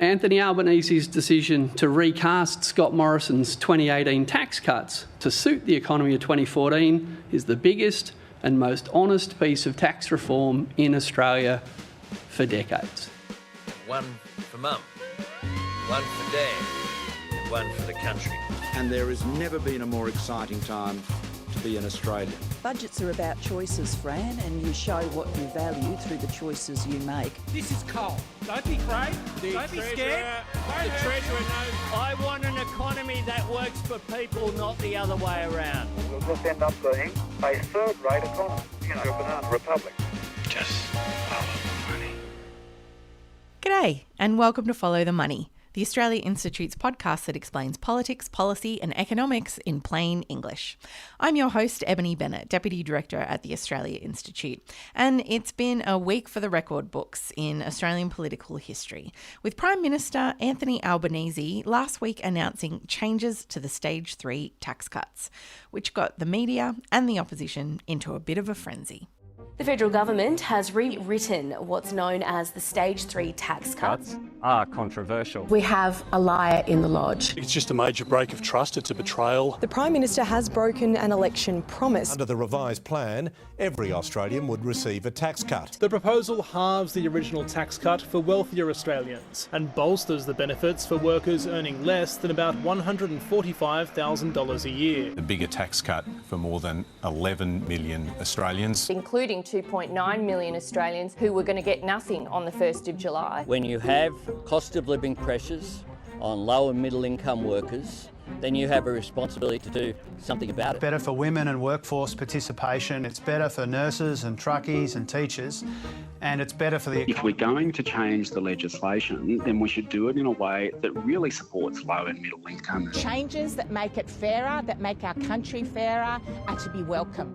Anthony Albanese's decision to recast Scott Morrison's 2018 tax cuts to suit the economy of 2014 is the biggest and most honest piece of tax reform in Australia for decades. One for Mum, one for Dad, and one for the country. And there has never been a more exciting time to be an Australian. Budgets are about choices, Fran, and you show what you value through the choices you make. This is coal. Don't be afraid. Don't be scared. The Treasurer knows I want an economy that works for people, not the other way around. We'll just end up being a third-rate economy, a banana republic. Just follow the money. G'day, and welcome to Follow the Money, the Australia Institute's podcast that explains politics, policy and economics in plain English. I'm your host, Ebony Bennett, Deputy Director at the Australia Institute, and it's been a week for the record books in Australian political history, with Prime Minister Anthony Albanese last week announcing changes to the Stage 3 tax cuts, which got the media and the opposition into a bit of a frenzy. The federal government has rewritten what's known as the Stage 3 tax cuts. Are controversial. We have a liar in the lodge. It's just a major break of trust. It's a betrayal. The Prime Minister has broken an election promise. Under the revised plan, every Australian would receive a tax cut. The proposal halves the original tax cut for wealthier Australians and bolsters the benefits for workers earning less than about $145,000 a year. The bigger tax cut for more than 11 million Australians. Including 2.9 million Australians who were going to get nothing on the 1st of July. When you have cost of living pressures on low and middle income workers, then you have a responsibility to do something about it. Better for women and workforce participation, it's better for nurses and truckies and teachers, and it's better for the... If we're going to change the legislation, then we should do it in a way that really supports low and middle income. Changes that make it fairer, that make our country fairer, are to be welcome.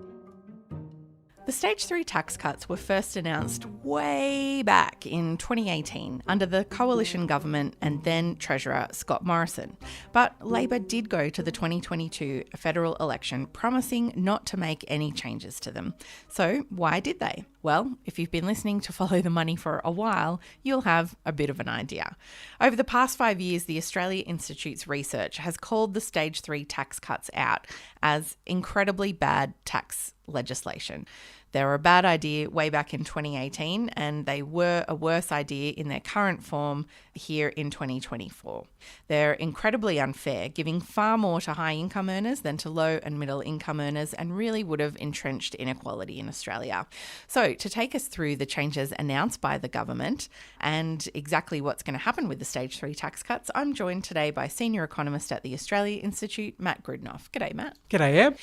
The Stage 3 tax cuts were first announced way back in 2018 under the coalition government and then Treasurer Scott Morrison. But Labor did go to the 2022 federal election promising not to make any changes to them. So why did they? Well, if you've been listening to Follow the Money for a while, you'll have a bit of an idea. Over the past 5 years, the Australia Institute's research has called the Stage 3 tax cuts out as incredibly bad tax legislation. They were a bad idea way back in 2018, and they were a worse idea in their current form here in 2024. They're incredibly unfair, giving far more to high income earners than to low and middle income earners, and really would have entrenched inequality in Australia. So to take us through the changes announced by the government and exactly what's going to happen with the Stage 3 tax cuts, I'm joined today by Senior Economist at the Australia Institute, Matt Grudnoff. G'day, Matt. G'day, Eb.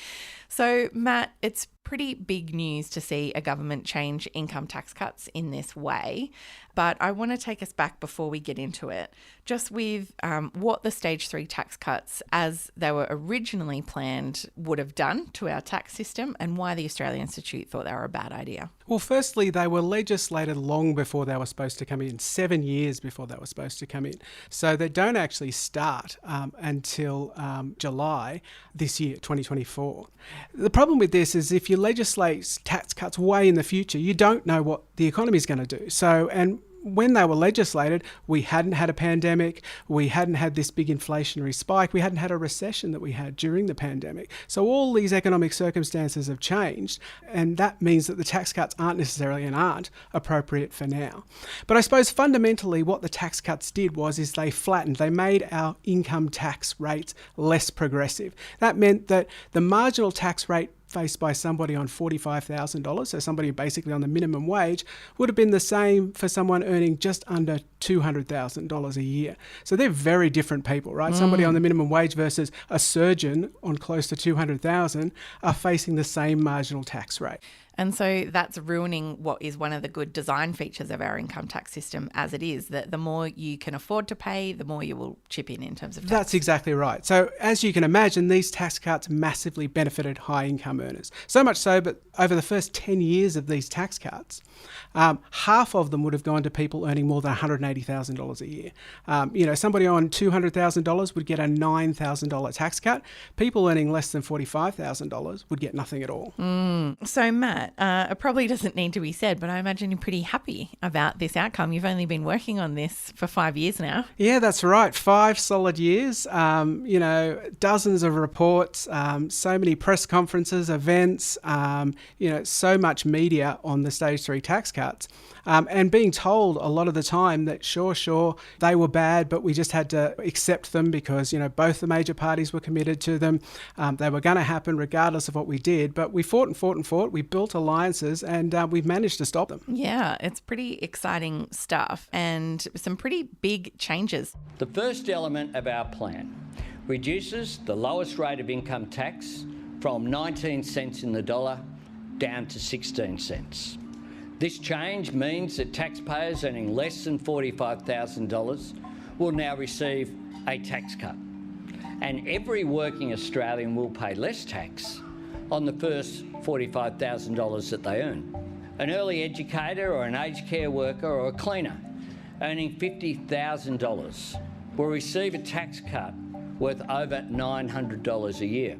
So, Matt, it's pretty big news to see a government change income tax cuts in this way, but I want to take us back before we get into it, just with what the Stage 3 tax cuts, as they were originally planned, would have done to our tax system and why the Australia Institute thought they were a bad idea. Well, firstly, they were legislated long before they were supposed to come in, 7 years before they were supposed to come in. So they don't actually start until July this year, 2024. The problem with this is if you legislate tax cuts way in the future, you don't know what the economy is going to do. So, and when they were legislated, we hadn't had a pandemic, we hadn't had this big inflationary spike, we hadn't had a recession that we had during the pandemic. So all these economic circumstances have changed, and that means that the tax cuts aren't necessarily and aren't appropriate for now. But I suppose fundamentally what the tax cuts did is they flattened, they made our income tax rates less progressive. That meant that the marginal tax rate faced by somebody on $45,000, so somebody basically on the minimum wage, would have been the same for someone earning just under $200,000 a year. So they're very different people, right? Somebody on the minimum wage versus a surgeon on close to $200,000 are facing the same marginal tax rate. And so that's ruining what is one of the good design features of our income tax system as it is, that the more you can afford to pay, the more you will chip in terms of tax. That's exactly right. So as you can imagine, these tax cuts massively benefited high income earners. So much so, but over the first 10 years of these tax cuts, half of them would have gone to people earning more than $180,000 a year. Somebody on $200,000 would get a $9,000 tax cut. People earning less than $45,000 would get nothing at all. So Matt, Matt, it probably doesn't need to be said, but I imagine you're pretty happy about this outcome. You've only been working on this for 5 years now. Yeah, that's right. 5 solid years. Dozens of reports, so many press conferences, events, so much media on the Stage 3 tax cuts. And being told a lot of the time that sure, they were bad, but we just had to accept them because, both the major parties were committed to them. They were going to happen regardless of what we did. But we fought and fought and fought. We built alliances and we've managed to stop them. Yeah, it's pretty exciting stuff and some pretty big changes. The first element of our plan reduces the lowest rate of income tax from 19 cents in the dollar down to 16 cents. This change means that taxpayers earning less than $45,000 will now receive a tax cut. And every working Australian will pay less tax on the first $45,000 that they earn. An early educator or an aged care worker or a cleaner earning $50,000 will receive a tax cut worth over $900 a year.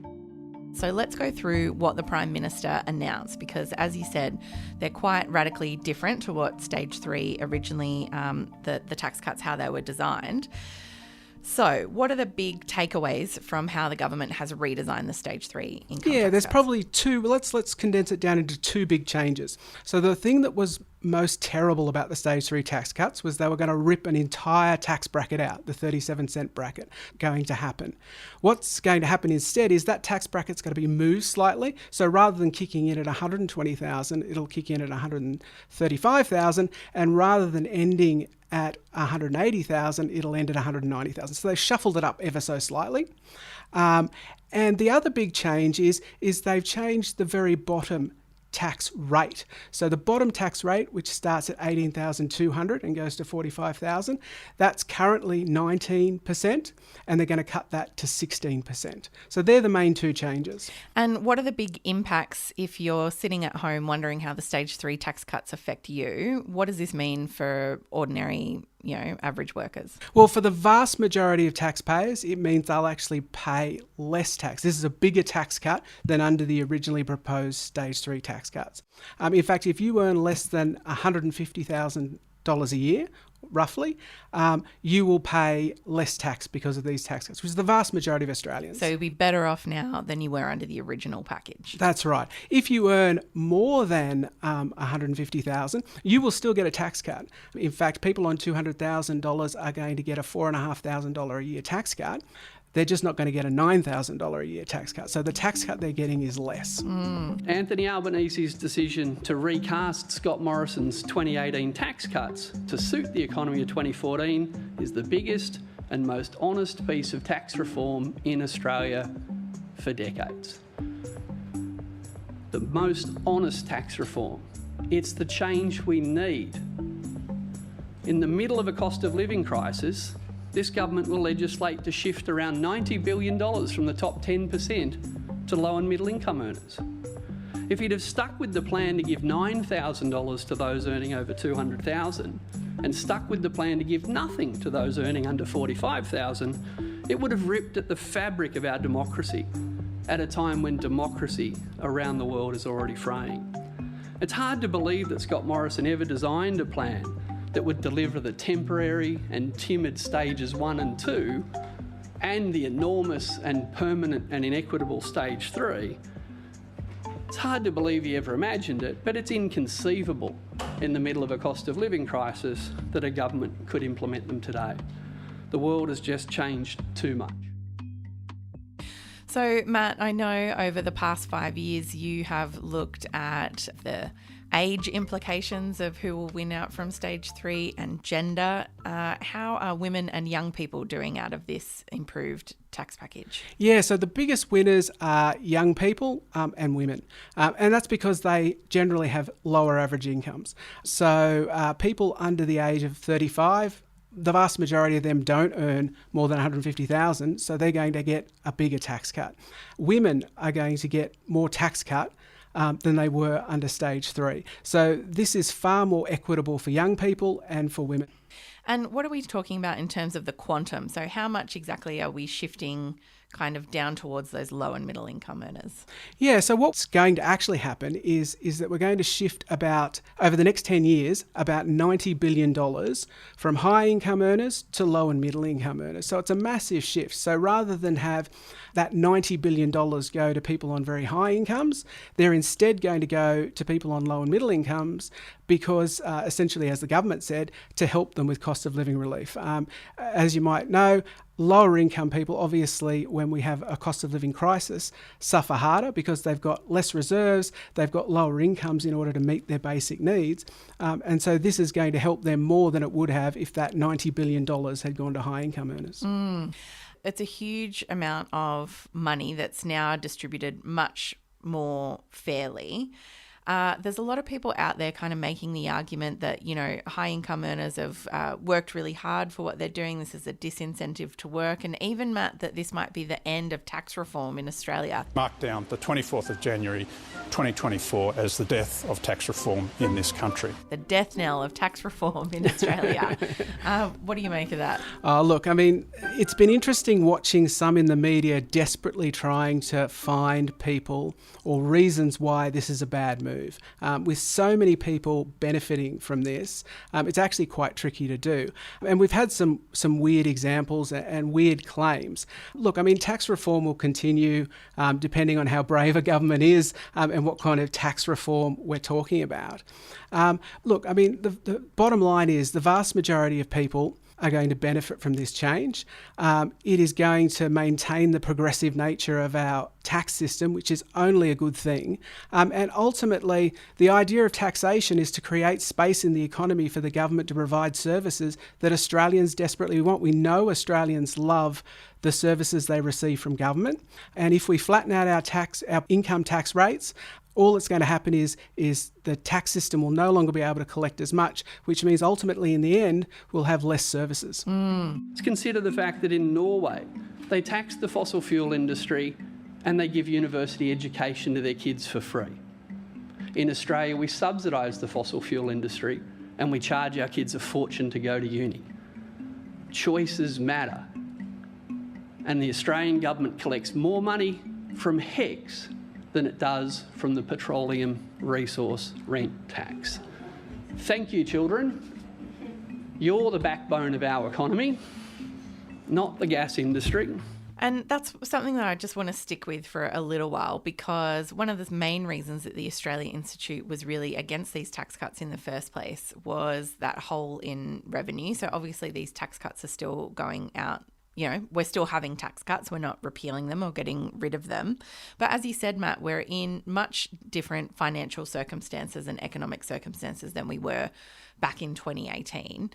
So let's go through what the Prime Minister announced because, as you said, they're quite radically different to what Stage 3 originally, the tax cuts, how they were designed. So what are the big takeaways from how the government has redesigned the Stage 3 income tax there's cuts? probably two. Let's condense it down into two big changes. So the thing that was most terrible about the Stage 3 tax cuts was they were going to rip an entire tax bracket out, the 37 cent bracket, going to happen. What's going to happen instead is that tax bracket's going to be moved slightly. So rather than kicking in at 120,000, it'll kick in at 135,000, and rather than ending at 180,000, it'll end at 190,000. So they shuffled it up ever so slightly. And the other big change is they've changed the very bottom tax rate. So the bottom tax rate, which starts at 18,200 and goes to 45,000, that's currently 19%, and they're going to cut that to 16%. So they're the main two changes. And what are the big impacts if you're sitting at home wondering how the Stage 3 tax cuts affect you? What does this mean for ordinary, average workers? Well, for the vast majority of taxpayers, it means they'll actually pay less tax. This is a bigger tax cut than under the originally proposed Stage 3 tax cuts. In fact, if you earn less than $150,000 a year, roughly, you will pay less tax because of these tax cuts, which is the vast majority of Australians. So you'll be better off now than you were under the original package. That's right. If you earn more than $150,000, you will still get a tax cut. In fact, people on $200,000 are going to get a $4,500 a year tax cut. They're just not going to get a $9,000 a year tax cut. So the tax cut they're getting is less. Anthony Albanese's decision to recast Scott Morrison's 2018 tax cuts to suit the economy of 2014 is the biggest and most honest piece of tax reform in Australia for decades. The most honest tax reform. It's the change we need. In the middle of a cost of living crisis, this government will legislate to shift around $90 billion from the top 10% to low and middle income earners. If he'd have stuck with the plan to give $9,000 to those earning over $200,000 and stuck with the plan to give nothing to those earning under $45,000, it would have ripped at the fabric of our democracy at a time when democracy around the world is already fraying. It's hard to believe that Scott Morrison ever designed a plan that would deliver the temporary and timid stages 1 and 2 and the enormous and permanent and inequitable stage 3. It's hard to believe he ever imagined it, but it's inconceivable in the middle of a cost of living crisis that a government could implement them today. The world has just changed too much. So, Matt, I know over the past 5 years you have looked at the age implications of who will win out from Stage 3 and gender. How are women and young people doing out of this improved tax package? Yeah, so the biggest winners are young people and women. And that's because they generally have lower average incomes. So people under the age of 35, the vast majority of them don't earn more than $150,000, so they're going to get a bigger tax cut. Women are going to get more tax cut than they were under Stage 3. So this is far more equitable for young people and for women. And what are we talking about in terms of the quantum? So how much exactly are we shifting kind of down towards those low and middle income earners? Yeah, so what's going to actually happen is that we're going to shift about, over the next 10 years, about $90 billion from high income earners to low and middle income earners. So it's a massive shift. So rather than have that $90 billion go to people on very high incomes, they're instead going to go to people on low and middle incomes because essentially, as the government said, to help them with cost of living relief. As you might know, lower income people, obviously, when we have a cost of living crisis, suffer harder because they've got less reserves, they've got lower incomes in order to meet their basic needs. And so this is going to help them more than it would have if that $90 billion had gone to high income earners. It's a huge amount of money that's now distributed much more fairly. There's a lot of people out there kind of making the argument that, you know, high income earners have worked really hard for what they're doing. This is a disincentive to work. And even, Matt, that this might be the end of tax reform in Australia. Mark down the 24th of January 2024 as the death of tax reform in this country. The death knell of tax reform in Australia. What do you make of that? Look, I mean, it's been interesting watching some in the media desperately trying to find people or reasons why this is a bad move. With so many people benefiting from this, it's actually quite tricky to do. And we've had some weird examples and weird claims. Look, I mean, tax reform will continue depending on how brave a government is and what kind of tax reform we're talking about. Look, I mean, the bottom line is the vast majority of people are going to benefit from this change. It is going to maintain the progressive nature of our tax system, which is only a good thing. And ultimately, the idea of taxation is to create space in the economy for the government to provide services that Australians desperately want. We know Australians love the services they receive from government. And if we flatten out our income tax rates, all that's going to happen is the tax system will no longer be able to collect as much, which means ultimately in the end we'll have less services. Let's consider the fact that in Norway they tax the fossil fuel industry and they give university education to their kids for free. In Australia we subsidise the fossil fuel industry and we charge our kids a fortune to go to uni. Choices matter. And the Australian government collects more money from HECS than it does from the petroleum resource rent tax. Thank you, children. You're the backbone of our economy, not the gas industry. And that's something that I just want to stick with for a little while, because one of the main reasons that the Australia Institute was really against these tax cuts in the first place was that hole in revenue. So obviously these tax cuts are still going out. You know, we're still having tax cuts. We're not repealing them or getting rid of them. But as you said, Matt, we're in much different financial circumstances and economic circumstances than we were back in 2018.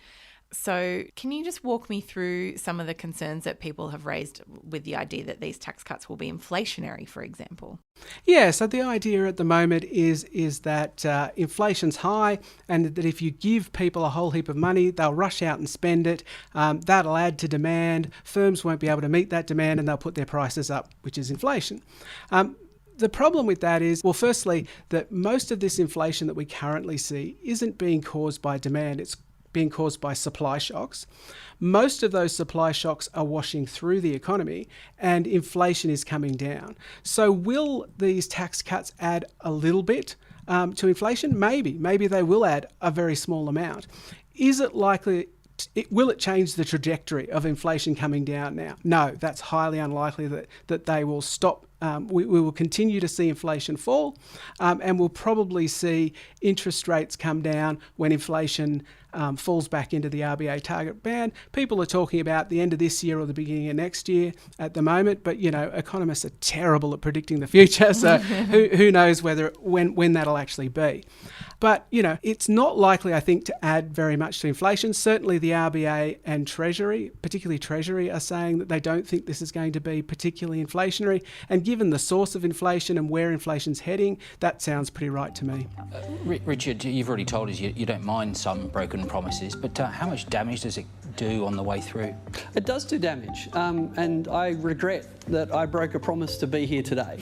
So can you just walk me through some of the concerns that people have raised with the idea that these tax cuts will be inflationary, for example? Yeah, so the idea at the moment is that inflation's high and that if you give people a whole heap of money, they'll rush out and spend it. That'll add to demand. Firms won't be able to meet that demand and they'll put their prices up, which is inflation. The problem with that is, well, firstly, that most of this inflation that we currently see isn't being caused by demand. It's being caused by supply shocks. Most of those supply shocks are washing through the economy and inflation is coming down. So will these tax cuts add a little bit to inflation? Maybe they will add a very small amount. Is it likely? Will it change the trajectory of inflation coming down now? No, that's highly unlikely that they will stop. We will continue to see inflation fall and we'll probably see interest rates come down when inflation falls back into the RBA target band. People are talking about the end of this year or the beginning of next year at the moment, but you know, economists are terrible at predicting the future, so who knows when that'll actually be. But you know, it's not likely, I think, to add very much to inflation. Certainly the RBA and Treasury, particularly Treasury, are saying that they don't think this is going to be particularly inflationary. And given the source of inflation and where inflation's heading, that sounds pretty right to me. Richard, you've already told us you don't mind some broken promises, but how much damage does it do on the way through? It does do damage, and I regret that I broke a promise to be here today.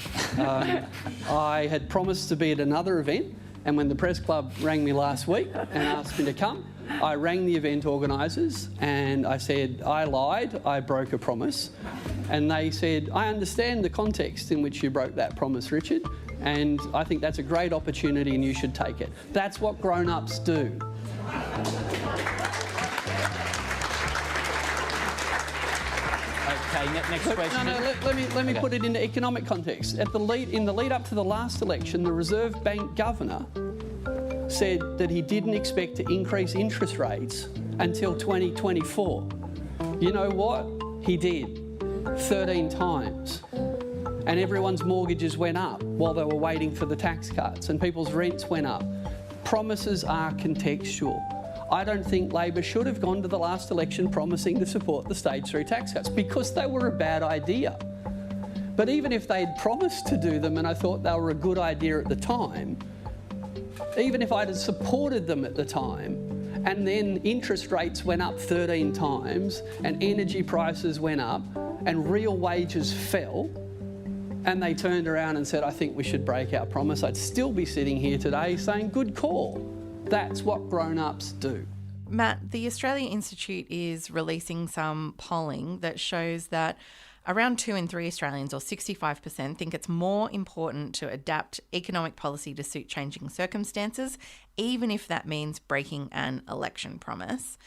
I had promised to be at another event And when the press club rang me last week and asked me to come, I rang the event organisers and I said, I lied, I broke a promise. And they said, I understand the context in which you broke that promise, Richard, and I think that's a great opportunity and you should take it. That's what grown-ups do. Okay, next question. Let me put it into economic context. In the lead up to the last election, the Reserve Bank governor said that he didn't expect to increase interest rates until 2024. You know what? He did. 13 times. And everyone's mortgages went up while they were waiting for the tax cuts, and people's rents went up. Promises are contextual. I don't think Labor should have gone to the last election promising to support the Stage 3 tax cuts because they were a bad idea. But even if they'd promised to do them and I thought they were a good idea at the time, even if I'd have supported them at the time, and then interest rates went up 13 times and energy prices went up and real wages fell, and they turned around and said, I think we should break our promise, I'd still be sitting here today saying, good call. That's what grown-ups do. Matt, the Australia Institute is releasing some polling that shows that around 2 in 3 Australians, or 65%, think it's more important to adapt economic policy to suit changing circumstances, even if that means breaking an election promise.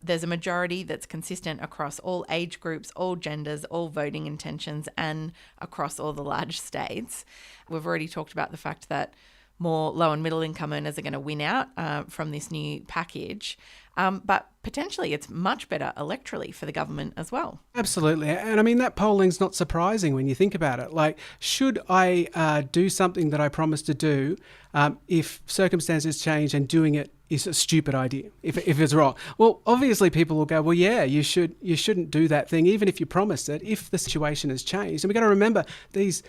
There's a majority that's consistent across all age groups, all genders, all voting intentions, and across all the large states. We've already talked about the fact that more low and middle income earners are going to win out from this new package. But potentially it's much better electorally for the government as well. Absolutely. And I mean, that polling's not surprising when you think about it. Like, should I do something that I promised to do if circumstances change and doing it is a stupid idea, if it's wrong? Well, obviously people will go, well, yeah, you shouldn't do that thing, even if you promised it, if the situation has changed. And we've got to remember, these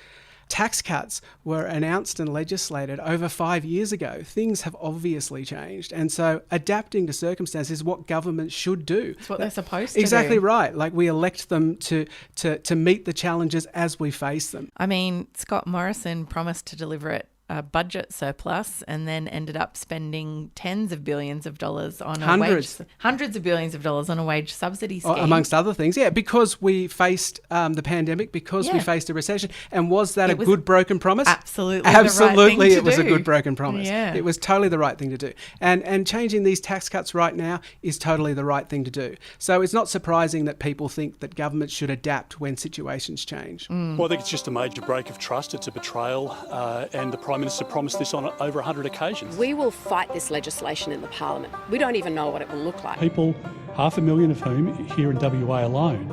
tax cuts were announced and legislated over 5 years ago. Things have obviously changed. And so adapting to circumstances is what governments should do. It's what they're supposed to do. Exactly right. Like, we elect them to meet the challenges as we face them. I mean, Scott Morrison promised to deliver it a budget surplus and then ended up spending tens of billions of dollars on hundreds of billions of dollars on a wage subsidy scheme. Amongst other things, yeah, because we faced the pandemic, because we faced a recession. And was that a good broken promise? Absolutely, Absolutely, it was a do. good broken promise. Yeah. It was totally the right thing to do. And changing these tax cuts right now is totally the right thing to do. So it's not surprising that people think that governments should adapt when situations change. Well, I think it's just a major break of trust. It's a betrayal, and the Prime Minister promised this on over 100 occasions. We will fight this legislation in the Parliament. We don't even know what it will look like. People, 500,000 of whom here in WA alone,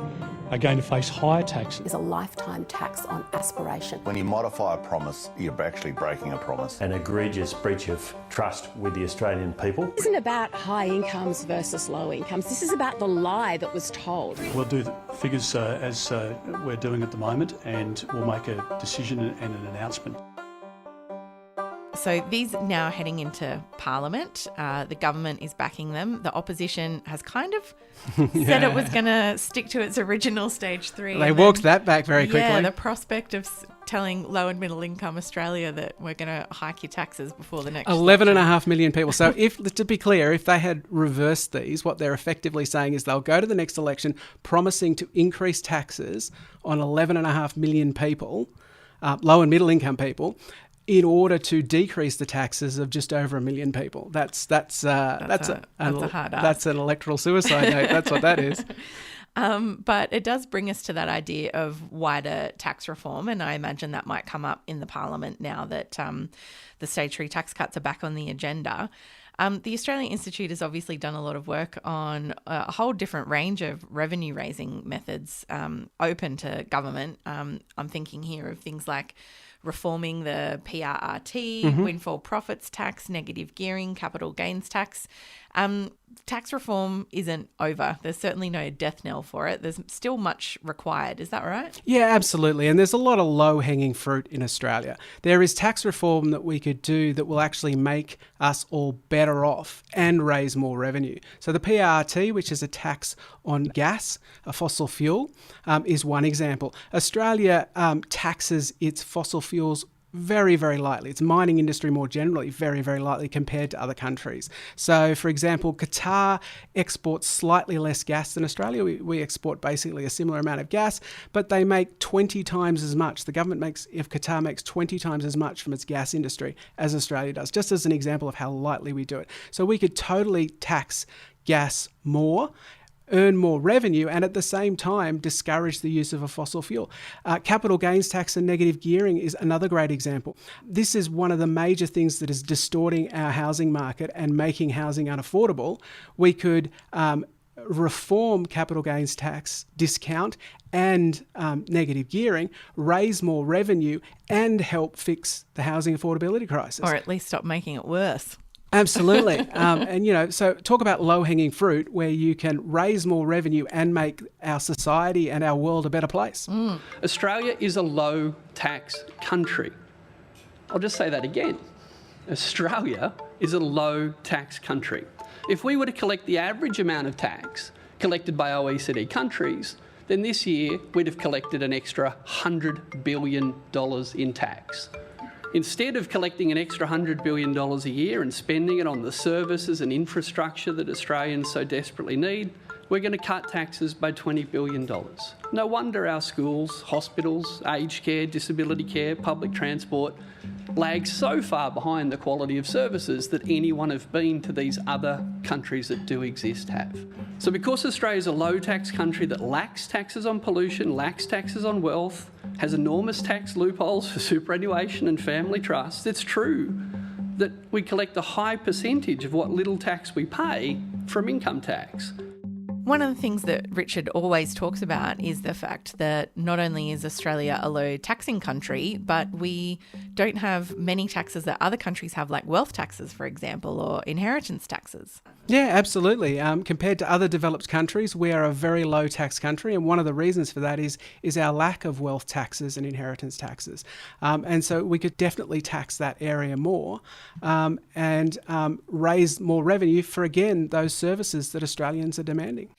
are going to face higher taxes. It's a lifetime tax on aspiration. When you modify a promise, you're actually breaking a promise. An egregious breach of trust with the Australian people. This isn't about high incomes versus low incomes. This is about the lie that was told. We'll do the figures as we're doing at the moment, and we'll make a decision and an announcement. So these now heading into Parliament. The government is backing them. The opposition has kind of said it was going to stick to its original Stage 3. They walked that back very quickly. Yeah, the prospect of telling low and middle income Australia that we're going to hike your taxes before the next 11.5 million people. So to be clear, if they had reversed these, what they're effectively saying is they'll go to the next election promising to increase taxes on 11.5 million people, low and middle income people, in order to decrease the taxes of just over 1 million people. That's a hard ask. That's an electoral suicide note. That's what that is. But it does bring us to that idea of wider tax reform, and I imagine that might come up in the Parliament now that the Stage 3 tax cuts are back on the agenda. The Australian Institute has obviously done a lot of work on a whole different range of revenue-raising methods open to government. I'm thinking here of things like reforming the PRRT, windfall profits tax, negative gearing, capital gains tax. Tax reform isn't over. There's certainly no death knell for it. There's still much required. Is that right? Yeah, absolutely. And there's a lot of low-hanging fruit in Australia. There is tax reform that we could do that will actually make us all better off and raise more revenue. So the PRRT, which is a tax on gas, a fossil fuel, is one example. Australia taxes its fossil fuels very, very lightly. Its mining industry more generally, very, very lightly compared to other countries. So, for example, Qatar exports slightly less gas than Australia. We export basically a similar amount of gas, but they make 20 times as much. The government if Qatar makes 20 times as much from its gas industry as Australia does, just as an example of how lightly we do it. So we could totally tax gas more, earn more revenue, and at the same time discourage the use of a fossil fuel. Capital gains tax and negative gearing is another great example. This is one of the major things that is distorting our housing market and making housing unaffordable. We could reform capital gains tax, discount and negative gearing, raise more revenue and help fix the housing affordability crisis. Or at least stop making it worse. Absolutely. And, so talk about low-hanging fruit where you can raise more revenue and make our society and our world a better place. Australia is a low-tax country. I'll just say that again. Australia is a low-tax country. If we were to collect the average amount of tax collected by OECD countries, then this year we'd have collected an extra $100 billion in tax. Instead of collecting an extra $100 billion a year and spending it on the services and infrastructure that Australians so desperately need, we're going to cut taxes by $20 billion. No wonder our schools, hospitals, aged care, disability care, public transport lag so far behind the quality of services that anyone who've been to these other countries that do exist have. So because Australia's a low-tax country that lacks taxes on pollution, lacks taxes on wealth, has enormous tax loopholes for superannuation and family trusts, it's true that we collect a high percentage of what little tax we pay from income tax. One of the things that Richard always talks about is the fact that not only is Australia a low taxing country, but we don't have many taxes that other countries have, like wealth taxes, for example, or inheritance taxes. Yeah, absolutely. Compared to other developed countries, we are a very low tax country, and one of the reasons for that is our lack of wealth taxes and inheritance taxes. And so we could definitely tax that area more and raise more revenue for, again, those services that Australians are demanding.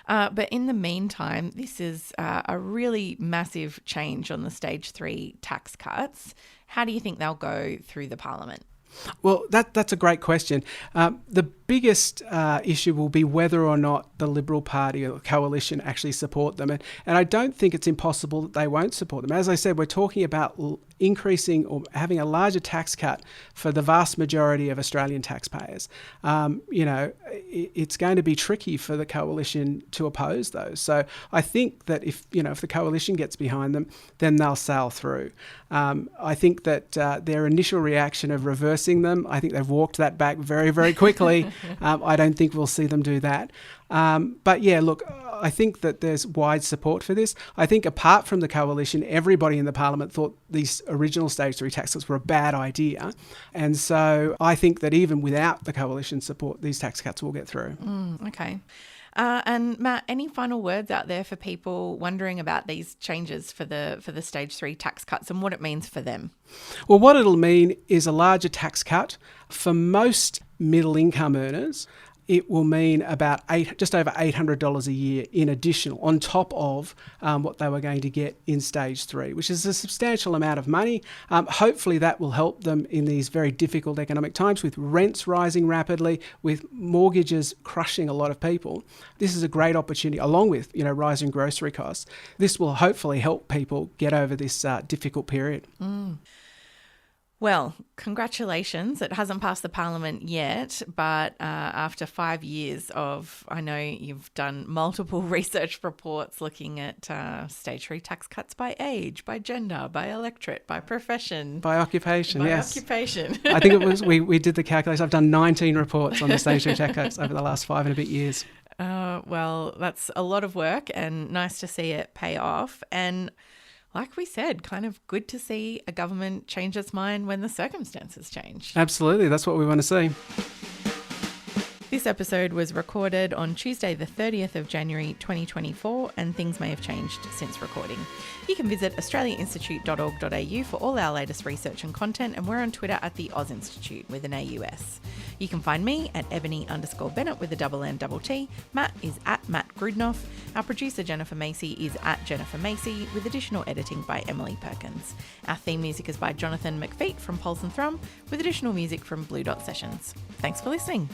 But in the meantime, this is a really massive change on the Stage 3 tax cuts. How do you think they'll go through the Parliament? Well, that's a great question. The biggest issue will be whether or not the Liberal Party or coalition actually support them. And I don't think it's impossible that they won't support them. As I said, we're talking about increasing or having a larger tax cut for the vast majority of Australian taxpayers. It's going to be tricky for the coalition to oppose those. So I think that if the coalition gets behind them, then they'll sail through. I think that their initial reaction of reversing them, I think they've walked that back very, very quickly. I don't think we'll see them do that. But yeah, look, I think that there's wide support for this. I think apart from the coalition, everybody in the Parliament thought these original Stage 3 tax cuts were a bad idea. And so I think that even without the coalition support, these tax cuts will get through. Okay. And Matt, any final words out there for people wondering about these changes for the Stage 3 tax cuts and what it means for them? Well, what it'll mean is a larger tax cut. For most middle income earners, it will mean about just over $800 a year in additional, on top of what they were going to get in Stage 3, which is a substantial amount of money. Hopefully that will help them in these very difficult economic times with rents rising rapidly, with mortgages crushing a lot of people. This is a great opportunity, along with rising grocery costs. This will hopefully help people get over this difficult period. Well, congratulations. It hasn't passed the Parliament yet, but after 5 years I know you've done multiple research reports looking at Stage 3 tax cuts by age, by gender, by electorate, by profession. By occupation, yes. By occupation. I think it was, we did the calculation. I've done 19 reports on the Stage 3 tax cuts over the last 5 and a bit years. Well, that's a lot of work and nice to see it pay off. And like we said, kind of good to see a government change its mind when the circumstances change. Absolutely. That's what we want to see. This episode was recorded on Tuesday, the 30th of January 2024, and things may have changed since recording. You can visit australiainstitute.org.au for all our latest research and content, and we're on Twitter at the Oz Institute with an AUS. You can find me at Ebony_Bennett with a double N double T. Matt is at Matt Grudnoff. Our producer Jennifer Macy is at Jennifer Macy, with additional editing by Emily Perkins. Our theme music is by Jonathan McFeet from Pulse and Thrum, with additional music from Blue Dot Sessions. Thanks for listening.